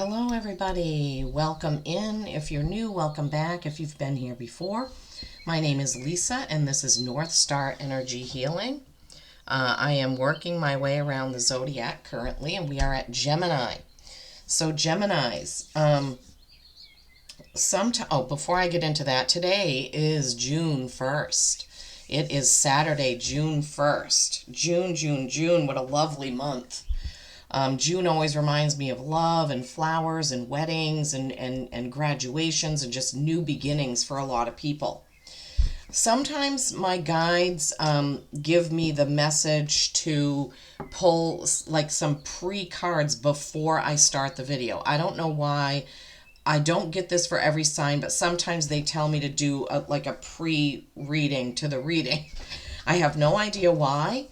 Hello, everybody. Welcome in. If you're new, welcome back. If you've been here before, my name is Lisa, and this is North Star Energy Healing. I am working my way around the zodiac currently, and we are at Gemini. So, Geminis, before I get into that, today is June 1st. It is Saturday, June 1st. June. What a lovely month. June always reminds me of love and flowers and weddings and graduations and just new beginnings for a lot of people. Sometimes my guides give me the message to pull like some pre-cards before I start the video. I don't know why. I don't get this for every sign, but sometimes they tell me to do like a pre-reading to the reading. I have no idea why.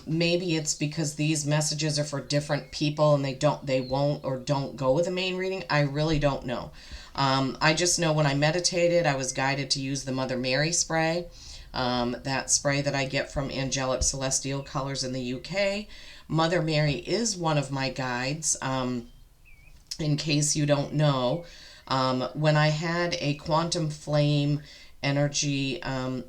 Maybe it's because these messages are for different people and they won't or don't go with the main reading. I really don't know. I just know when I meditated, I was guided to use the Mother Mary spray, that spray that I get from Angelic Celestial Colors in the UK. Mother Mary is one of my guides, in case you don't know. When I had a quantum flame energy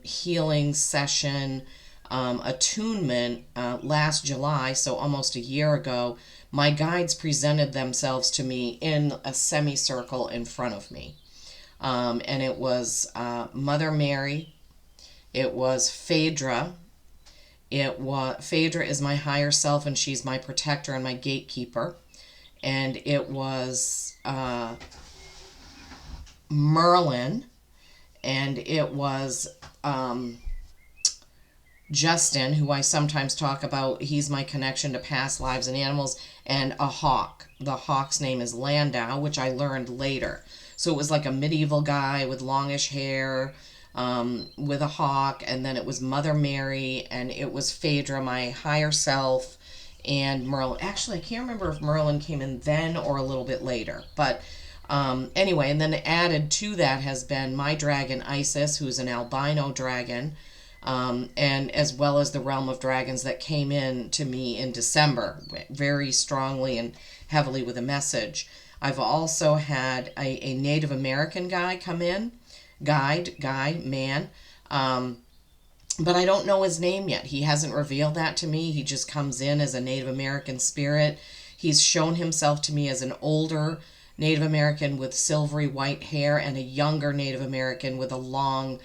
healing session, attunement last July, so almost a year ago, my guides presented themselves to me in a semicircle in front of me. And it was Mother Mary, it was Phaedra, Phaedra is my higher self and she's my protector and my gatekeeper. And it was Merlin, and it was Justin, who I sometimes talk about. He's my connection to past lives and animals, and a hawk. The hawk's name is Landau, which I learned later. So it was like a medieval guy with longish hair, with a hawk, and then it was Mother Mary, and it was Phaedra, my higher self, and Merlin. Actually, I can't remember if Merlin came in then or a little bit later, but anyway, and then added to that has been my dragon Isis, who's an albino dragon, and as well as the realm of dragons that came in to me in December very strongly and heavily with a message. I've also had a Native American guy come in, man, but I don't know his name yet. He hasn't revealed that to me. He just comes in as a Native American spirit. He's shown himself to me as an older Native American with silvery white hair and a younger Native American with a long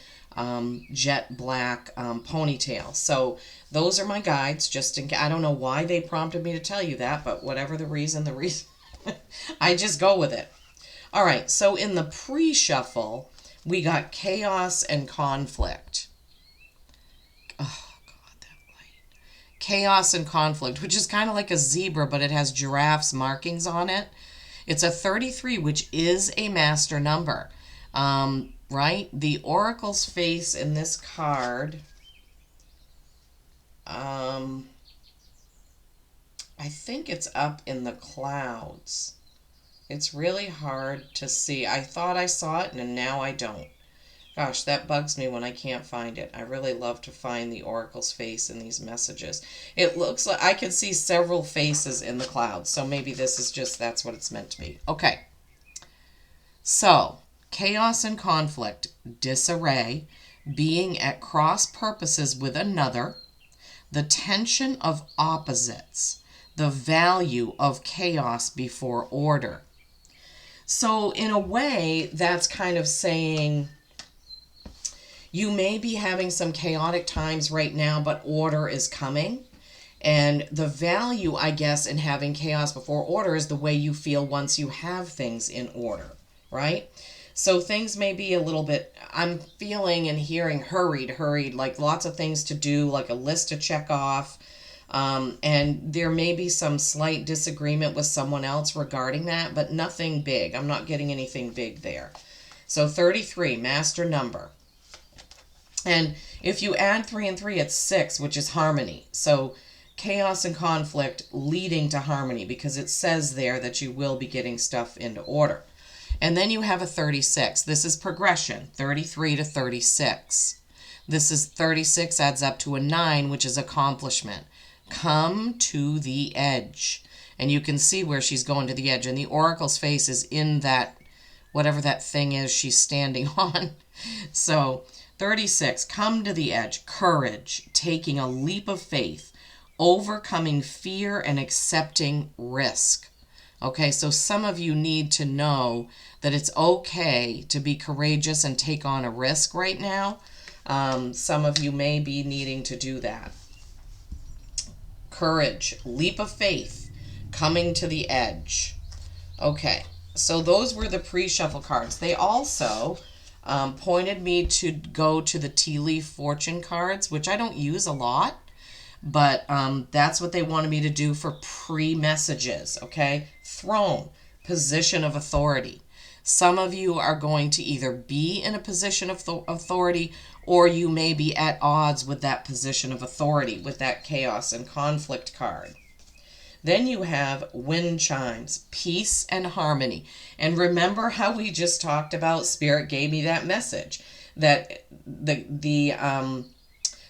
jet black ponytail. So those are my guides. I don't know why they prompted me to tell you that, but whatever the reason I just go with it. All right, so in the pre-shuffle, we got chaos and conflict. Oh, God, that light. Chaos and conflict, which is kind of like a zebra, but it has giraffes markings on it. It's a 33, which is a master number. Right? The Oracle's face in this card, I think it's up in the clouds. It's really hard to see. I thought I saw it, and now I don't. Gosh, that bugs me when I can't find it. I really love to find the Oracle's face in these messages. It looks like I can see several faces in the clouds, so maybe this is just, that's what it's meant to be. Okay. So, chaos and conflict, disarray, being at cross purposes with another, the tension of opposites, the value of chaos before order. So, in a way, that's kind of saying, you may be having some chaotic times right now, but order is coming. And the value, I guess, in having chaos before order is the way you feel once you have things in order, right? So things may be a little bit, I'm feeling and hearing hurried, like lots of things to do, like a list to check off. And there may be some slight disagreement with someone else regarding that, but nothing big. I'm not getting anything big there. So 33, master number. And if you add 3 and 3, it's 6, which is harmony. So chaos and conflict leading to harmony, because it says there that you will be getting stuff into order. And then you have a 36. This is progression, 33 to 36. This is 36 adds up to a 9, which is accomplishment. Come to the edge. And you can see where she's going to the edge. And the Oracle's face is in that, whatever that thing is she's standing on. So 36, come to the edge. Courage, taking a leap of faith, overcoming fear and accepting risk. Okay, so some of you need to know that it's okay to be courageous and take on a risk right now. Some of you may be needing to do that. Courage, leap of faith, coming to the edge. Okay, so those were the pre-shuffle cards. They also pointed me to go to the tea leaf fortune cards, which I don't use a lot, but that's what they wanted me to do for pre-messages, okay? Throne, position of authority. Some of you are going to either be in a position of authority, or you may be at odds with that position of authority with that chaos and conflict card. Then you have wind chimes, peace and harmony. And remember how we just talked about, Spirit gave me that message, that the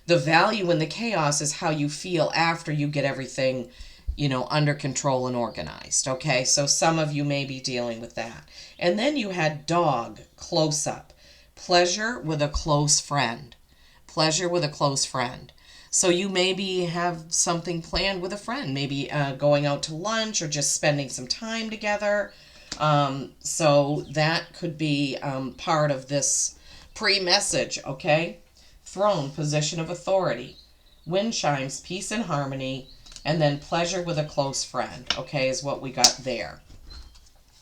value in the chaos is how you feel after you get everything, under control and organized. Okay, so some of you may be dealing with that. And then you had dog, close up, pleasure with a close friend. Pleasure with a close friend. So you maybe have something planned with a friend, maybe going out to lunch or just spending some time together. So that could be part of this pre-message, okay? Throne, position of authority. Wind chimes, peace and harmony. And then pleasure with a close friend, okay, is what we got there.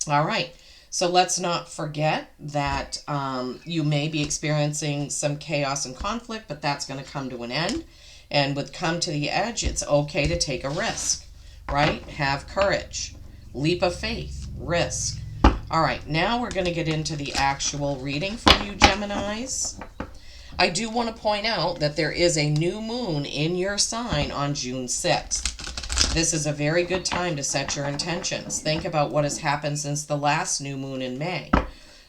All right. So let's not forget that you may be experiencing some chaos and conflict, but that's going to come to an end. And with come to the edge, it's okay to take a risk, right? Have courage, leap of faith, risk. All right, now we're going to get into the actual reading for you, Geminis. I do want to point out that there is a new moon in your sign on June 6th. This is a very good time to set your intentions. Think about what has happened since the last new moon in May.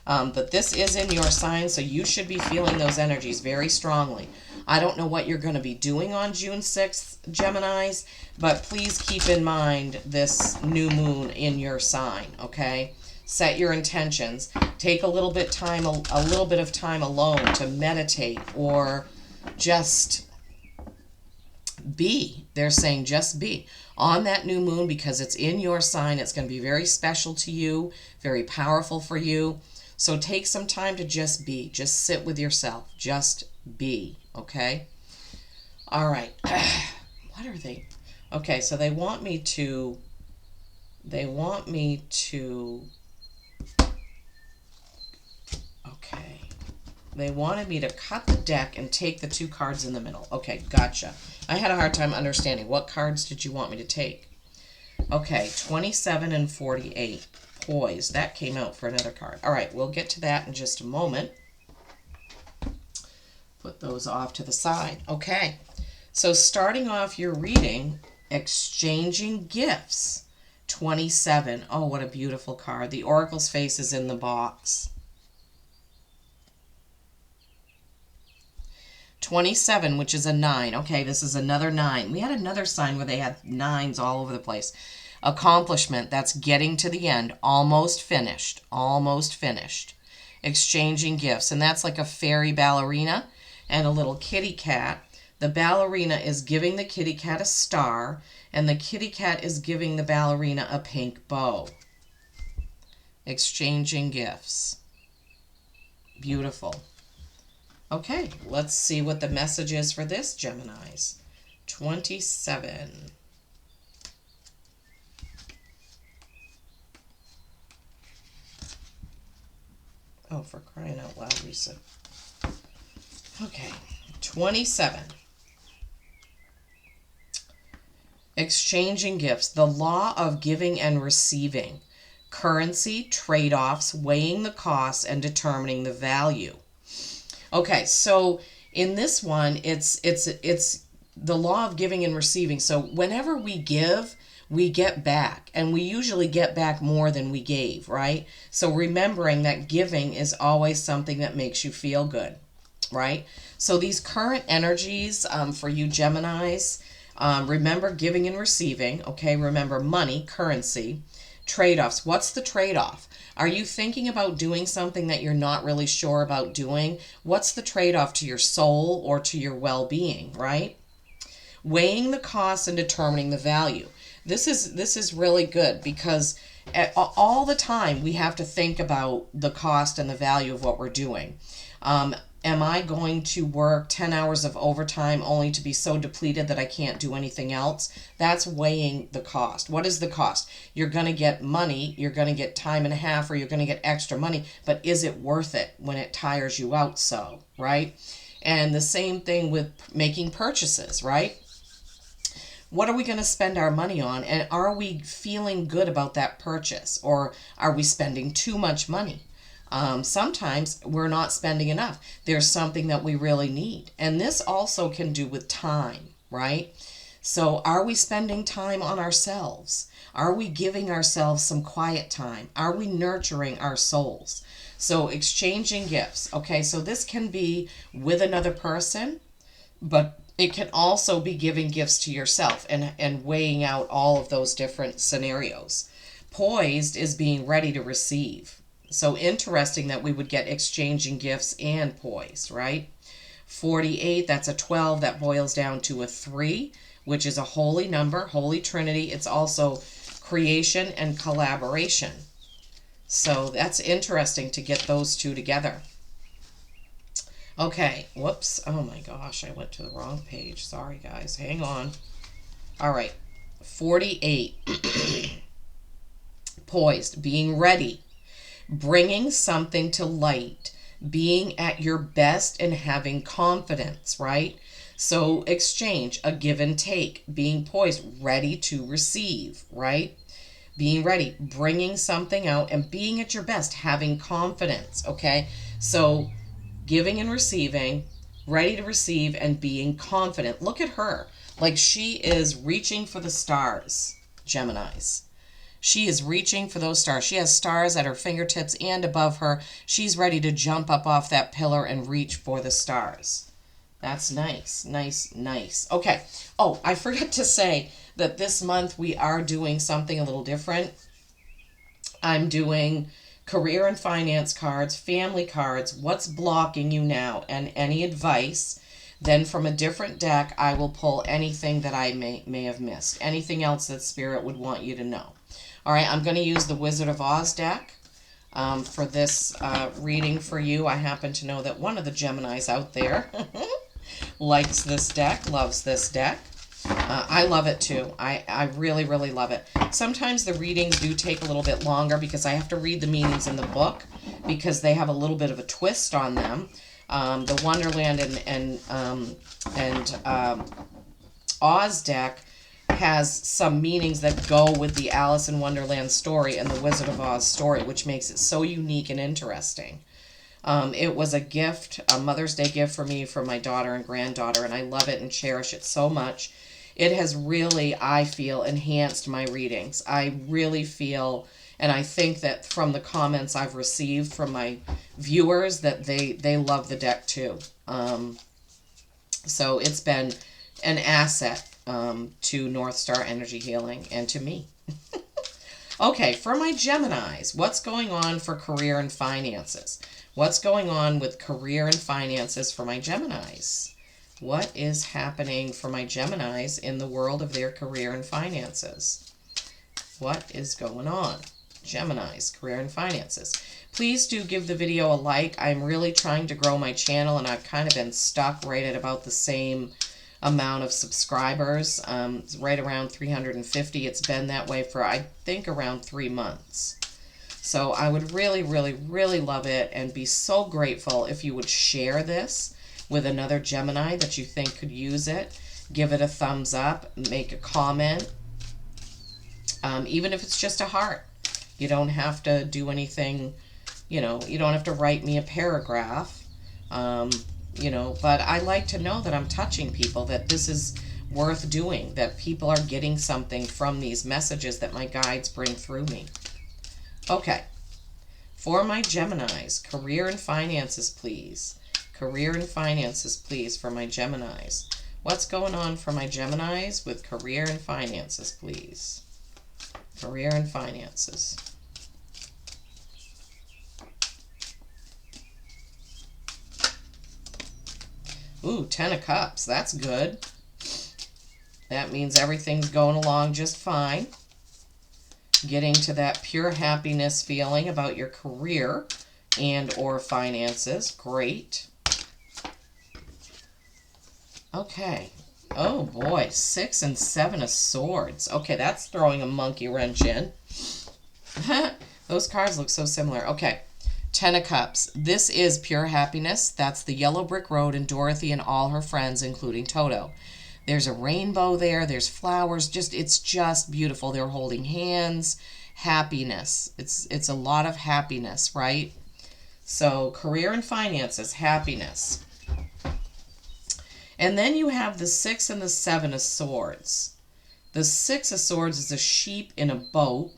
But this is in your sign, so you should be feeling those energies very strongly. I don't know what you're going to be doing on June 6th, Geminis, but please keep in mind this new moon in your sign, okay? Set your intentions. Take a little bit of time alone to meditate or just be. They're saying just be on that new moon because it's in your sign. It's going to be very special to you, very powerful for you. So take some time to just be. Just sit with yourself. Just be. Okay? All right. What are they? Okay, so they want me to okay. They wanted me to cut the deck and take the two cards in the middle. Okay, gotcha. I had a hard time understanding. What cards did you want me to take? Okay, 27 and 48. Poise. That came out for another card. All right, we'll get to that in just a moment. Put those off to the side. Okay, so starting off your reading, exchanging gifts. 27. Oh, what a beautiful card. The Oracle's face is in the box. 27, which is a 9. Okay, this is another 9. We had another sign where they had 9s all over the place. Accomplishment, that's getting to the end. Almost finished. Almost finished. Exchanging gifts, and that's like a fairy ballerina and a little kitty cat. The ballerina is giving the kitty cat a star, and the kitty cat is giving the ballerina a pink bow. Exchanging gifts. Beautiful. Okay, let's see what the message is for this, Geminis. 27. Oh, for crying out loud, Lisa. Okay, 27. Exchanging gifts. The law of giving and receiving. Currency, trade-offs, weighing the costs, and determining the value. Okay, so in this one, it's the law of giving and receiving. So whenever we give, we get back, and we usually get back more than we gave, right? So remembering that giving is always something that makes you feel good, right? So these current energies for you Geminis, Remember giving and receiving, okay? Remember money, currency, trade-offs. What's the trade-off? Are you thinking about doing something that you're not really sure about doing? What's the trade-off to your soul or to your well-being, right? Weighing the costs and determining the value. This is really good because all the time we have to think about the cost and the value of what we're doing. Am I going to work 10 hours of overtime only to be so depleted that I can't do anything else? That's weighing the cost. What is the cost? You're going to get money, you're going to get time and a half, or you're going to get extra money, but is it worth it when it tires you out so, right? And the same thing with making purchases, right? What are we going to spend our money on? And are we feeling good about that purchase? Or are we spending too much money? Sometimes we're not spending enough. There's something that we really need. And this also can do with time, right? So are we spending time on ourselves? Are we giving ourselves some quiet time? Are we nurturing our souls? So exchanging gifts. Okay, so this can be with another person, but it can also be giving gifts to yourself and weighing out all of those different scenarios. Poised is being ready to receive. So interesting that we would get exchanging gifts and poised, right? 48, that's a 12, that boils down to a 3, which is a holy number, Holy Trinity. It's also creation and collaboration. So that's interesting to get those two together. Okay, whoops. Oh my gosh, I went to the wrong page. Sorry, guys. Hang on. All right, 48. Poised, being ready. Bringing something to light, being at your best and having confidence, right? So exchange, a give and take, being poised, ready to receive, right? Being ready, bringing something out and being at your best, having confidence, okay? So giving and receiving, ready to receive and being confident. Look at her. Like she is reaching for the stars, Geminis. She is reaching for those stars. She has stars at her fingertips and above her. She's ready to jump up off that pillar and reach for the stars. That's nice, nice, nice. Okay. Oh, I forgot to say that this month we are doing something a little different. I'm doing career and finance cards, family cards, what's blocking you now, and any advice. Then from a different deck, I will pull anything that I may have missed, anything else that Spirit would want you to know. All right, I'm going to use the Wizard of Oz deck for this reading for you. I happen to know that one of the Geminis out there likes this deck, loves this deck. I love it too. I really, really love it. Sometimes the readings do take a little bit longer because I have to read the meanings in the book because they have a little bit of a twist on them. The Wonderland and Oz deck has some meanings that go with the Alice in Wonderland story and the Wizard of Oz story, which makes it so unique and interesting. It was a gift, a Mother's Day gift for me, for my daughter and granddaughter, and I love it and cherish it so much. It has really, I feel, enhanced my readings. I really feel, and I think that from the comments I've received from my viewers, that they love the deck too. So it's been an asset to North Star Energy Healing and to me. Okay, for my Geminis, what's going on for career and finances? What's going on with career and finances for my Geminis? What is happening for my Geminis in the world of their career and finances? What is going on? Geminis, career and finances. Please do give the video a like. I'm really trying to grow my channel, and I've kind of been stuck right at about the same amount of subscribers. It's right around 350. It's been that way for, I think, around 3 months. So I would really, really, really love it and be so grateful if you would share this with another Gemini that you think could use it. Give it a thumbs up, make a comment, even if it's just a heart. You don't have to do anything, you don't have to write me a paragraph, but I like to know that I'm touching people, that this is worth doing, that people are getting something from these messages that my guides bring through me. Okay, for my Geminis, career and finances, please. Career and finances, please, for my Geminis. What's going on for my Geminis with career and finances, please? Career and finances. Ooh, 10 of Cups. That's good. That means everything's going along just fine. Getting to that pure happiness feeling about your career and or finances. Great. Okay. Oh boy, 6 and 7 of Swords. Okay, that's throwing a monkey wrench in. Those cards look so similar. Okay. 10 of Cups. This is pure happiness. That's the yellow brick road and Dorothy and all her friends, including Toto. There's a rainbow there. There's flowers. It's just beautiful. They're holding hands. Happiness. It's a lot of happiness, right? So career and finances, happiness. And then you have the 6 and the 7 of Swords. The 6 of Swords is a sheep in a boat.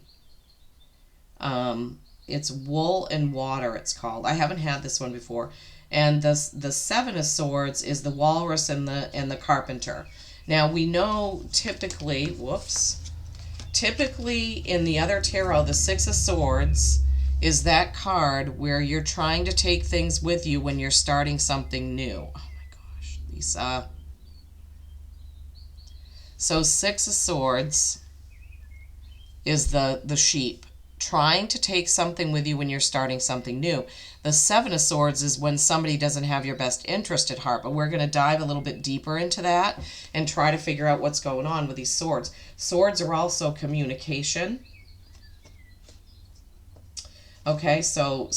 It's wool and water, it's called. I haven't had this one before. And the 7 of Swords is the walrus and the carpenter. Now we know typically in the other tarot, the 6 of Swords is that card where you're trying to take things with you when you're starting something new. Oh my gosh, Lisa. So 6 of Swords is the sheep. Trying to take something with you when you're starting something new. The 7 of Swords is when somebody doesn't have your best interest at heart, but we're going to dive a little bit deeper into that and try to figure out what's going on with these swords. Swords are also communication. Okay, so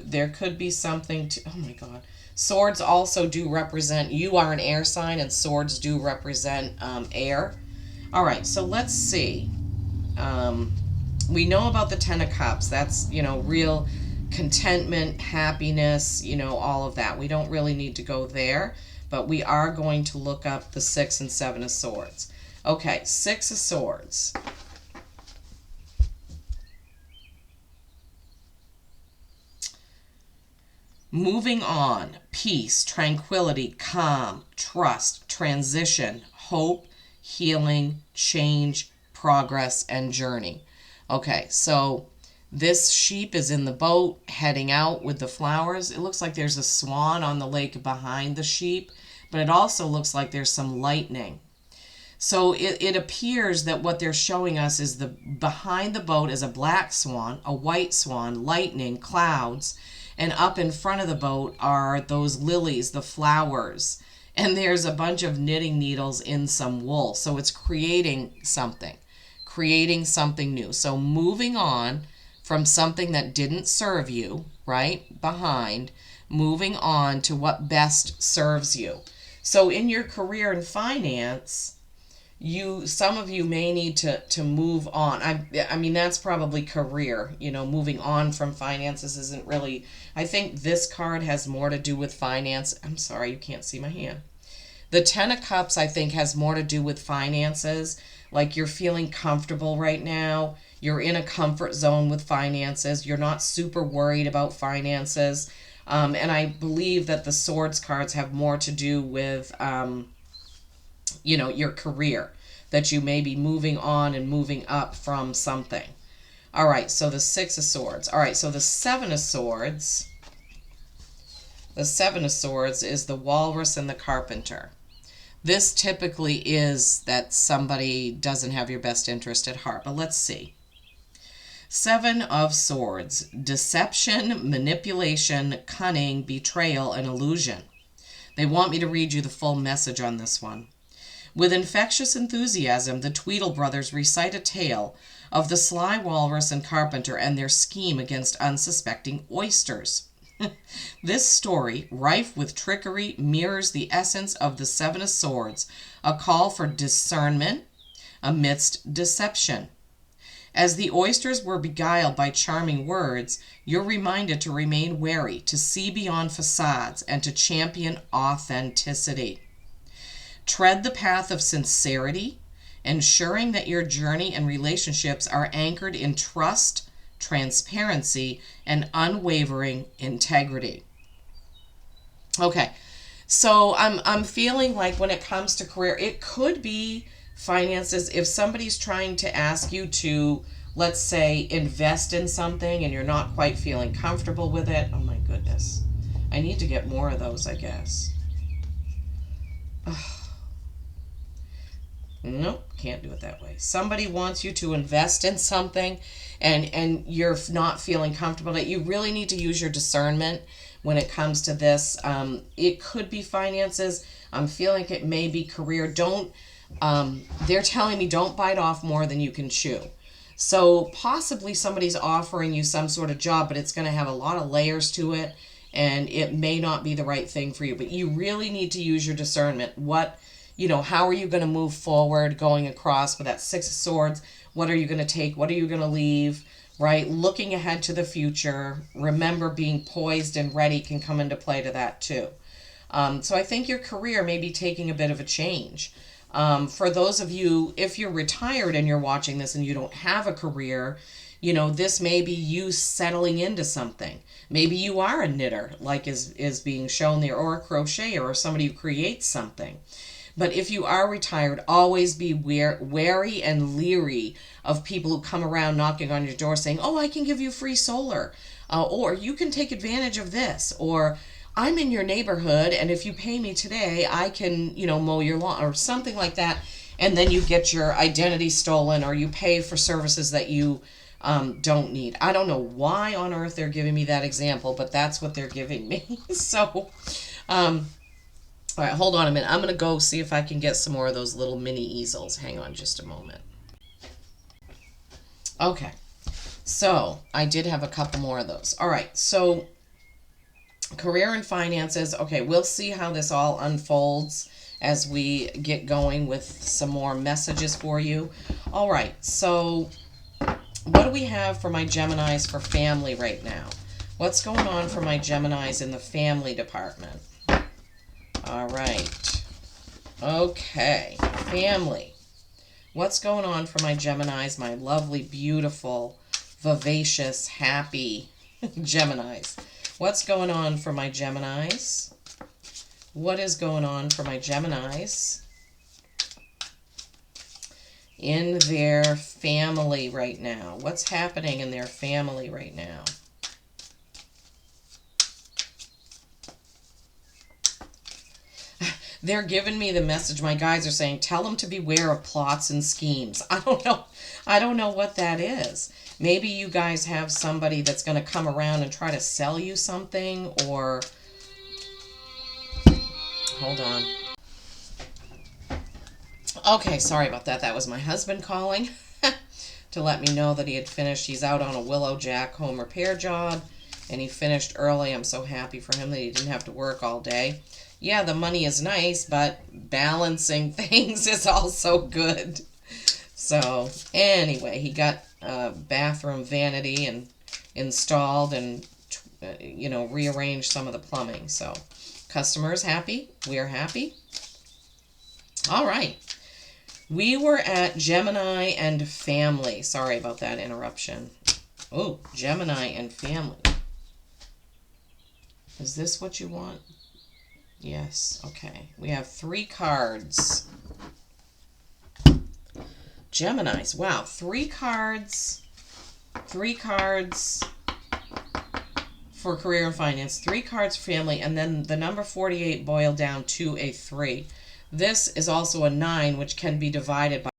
there could be something to, oh my God. Swords also do represent, you are an air sign, and swords do represent air. All right, so let's see. We know about the 10 of Cups. That's, real contentment, happiness, all of that. We don't really need to go there, but we are going to look up the 6 and 7 of Swords. Okay, 6 of Swords. Moving on, peace, tranquility, calm, trust, transition, hope, healing, change, progress, and journey. Okay, so this sheep is in the boat heading out with the flowers. It looks like there's a swan on the lake behind the sheep, but it also looks like there's some lightning. So it appears that what they're showing us is behind the boat is a black swan, a white swan, lightning, clouds, and up in front of the boat are those lilies, the flowers, and there's a bunch of knitting needles in some wool. So it's creating something new. So moving on from something that didn't serve you, right, behind, moving on to what best serves you. So in your career and finance, some of you may need to move on. I mean, that's probably career, moving on from finances isn't really, I think this card has more to do with finance. I'm sorry, you can't see my hand. The 10 of Cups, I think, has more to do with finances. Like you're feeling comfortable right now. You're in a comfort zone with finances. You're not super worried about finances. And I believe that the Swords cards have more to do with, your career. That you may be moving on and moving up from something. All right, so the 6 of Swords. All right, so the 7 of Swords. The 7 of Swords is the walrus and the carpenter. This typically is that somebody doesn't have your best interest at heart, but let's see. 7 of Swords, deception, manipulation, cunning, betrayal, and illusion. They want me to read you the full message on this one. With infectious enthusiasm, the Tweedle brothers recite a tale of the sly walrus and carpenter and their scheme against unsuspecting oysters. This story, rife with trickery, mirrors the essence of the 7 of Swords, a call for discernment amidst deception. As the oysters were beguiled by charming words, you're reminded to remain wary, to see beyond facades, and to champion authenticity. Tread the path of sincerity, ensuring that your journey and relationships are anchored in trust, transparency, and unwavering integrity. Okay, So I'm feeling like when it comes to career, it could be finances. If somebody's trying to ask you to, let's say, invest in something and you're not quite feeling comfortable with it. Oh my goodness. I need to get more of those, I guess. Nope, can't do it that way. Somebody wants you to invest in something and you're not feeling comfortable that you really need to use your discernment when it comes to this. It could be finances. I'm feeling it may be career. Don't they're telling me don't bite off more than you can chew. So possibly somebody's offering you some sort of job, but it's going to have a lot of layers to it and it may not be the right thing for you. But you really need to use your discernment. How are you going to move forward going across with that Six of Swords? What are you going to take? What are you going to leave? Right? Looking ahead to the future. Remember, being poised and ready can come into play to that too. So I think your career may be taking a bit of a change. For those of you, if you're retired and you're watching this and you don't have a career, this may be you settling into something. Maybe you are a knitter, like is being shown there, or a crocheter, or somebody who creates something. But if you are retired, always be wary and leery of people who come around knocking on your door saying, oh, I can give you free solar, or you can take advantage of this, or I'm in your neighborhood, and if you pay me today, I can, mow your lawn, or something like that. And then you get your identity stolen, or you pay for services that you don't need. I don't know why on earth they're giving me that example, but that's what they're giving me. So, all right, hold on a minute. I'm going to go see if I can get some more of those little mini easels. Hang on just a moment. Okay, so I did have a couple more of those. All right, so career and finances. Okay, we'll see how this all unfolds as we get going with some more messages for you. All right, so what do we have for my Geminis for family right now? What's going on for my Geminis in the family department? All right. Okay. Family. What's going on for my Geminis, my lovely, beautiful, vivacious, happy Geminis? What's going on for my Geminis? What is going on for my Geminis in their family right now? What's happening in their family right now? They're giving me the message. My guys are saying, tell them to beware of plots and schemes. I don't know. I don't know what that is. Maybe you guys have somebody that's going to come around and try to sell you something, or... Hold on. Okay, sorry about that. That was my husband calling to let me know that he had finished. He's out on a Willow Jack home repair job, and he finished early. I'm so happy for him that he didn't have to work all day. Yeah, the money is nice, but balancing things is also good. So, anyway, he got a bathroom vanity and installed and, rearranged some of the plumbing. So, customers happy. We're happy. All right. We were at Gemini and family. Sorry about that interruption. Oh, Gemini and family. Is this what you want? Yes, okay. We have 3 cards. Geminis. Wow, 3 cards. 3 cards for career and finance. 3 cards for family. And then the number 48 boiled down to a 3. This is also a 9, which can be divided by